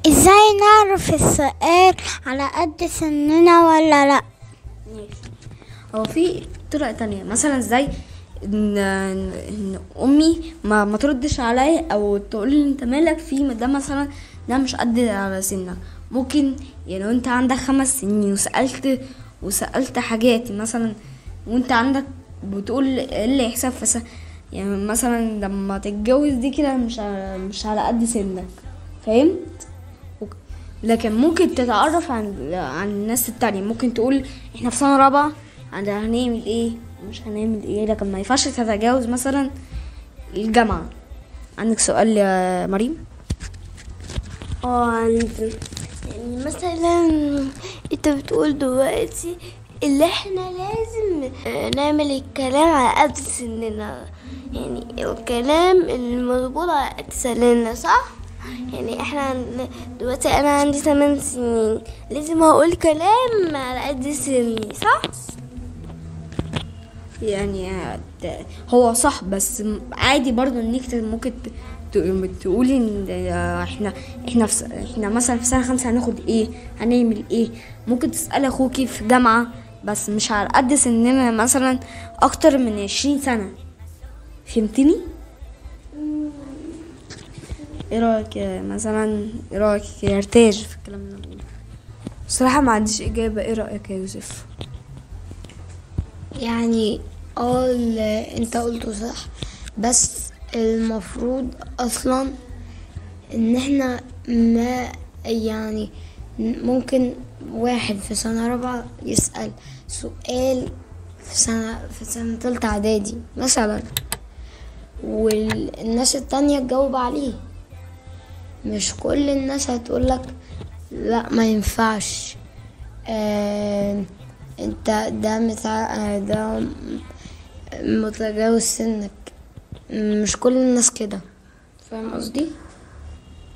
ازاي نعرف السؤال على قد سننا ولا لا؟ ماشي. هو في طرق تانية، مثلا ازاي ان امي ما تردش عليا او تقول لي انت مالك في ده، مثلا ده مش قد على سنك. ممكن يعني لو انت عندك 5 سنين وسألت حاجات مثلا وانت عندك بتقول ايه اللي يحسب يعني مثلا لما تتجوز دي كده مش على قد سنك، فهمت؟ لكن ممكن تتعرف عن الناس التانية. ممكن تقول احنا في سنة رابعة هنعمل ايه مش هنعمل ايه، لكن ما ينفعش تتجاوز مثلا الجامعة. عندك سؤال يا مريم؟ عندي يعني مثلا انت بتقول دلوقتي اللي احنا لازم نعمل الكلام على قد سننا، يعني الكلام المظبوط على قد سننا، صح؟ يعني احنا دلوقتي انا عندي 8 سنين، لازم اقول كلام على قد سني، صح؟ يعني هو صح، بس عادي برضو انك ممكن تقولي ان احنا مثلا في سنة 5 هناخد ايه هنعمل ايه. ممكن تسأل اخوكي في جامعة بس مش على قد سننا، مثلا اكتر من 20 سنة. فهمتني؟ ايه رأيك ايه رأيك يا ارتاج في الكلام اللي انا بقوله؟ بصراحة ما عنديش اجابة. ايه رأيك يا يوسف؟ يعني اللي انت قلته صح، بس المفروض اصلا ان احنا ما يعني ممكن واحد في سنة رابعة يسأل سؤال في سنة تالتة اعدادي مثلا، والناس التانية تجاوب عليه. مش كل الناس هتقولك لا ما ينفعش، انت ده متجاوز سنك. مش كل الناس كده، فاهم قصدي؟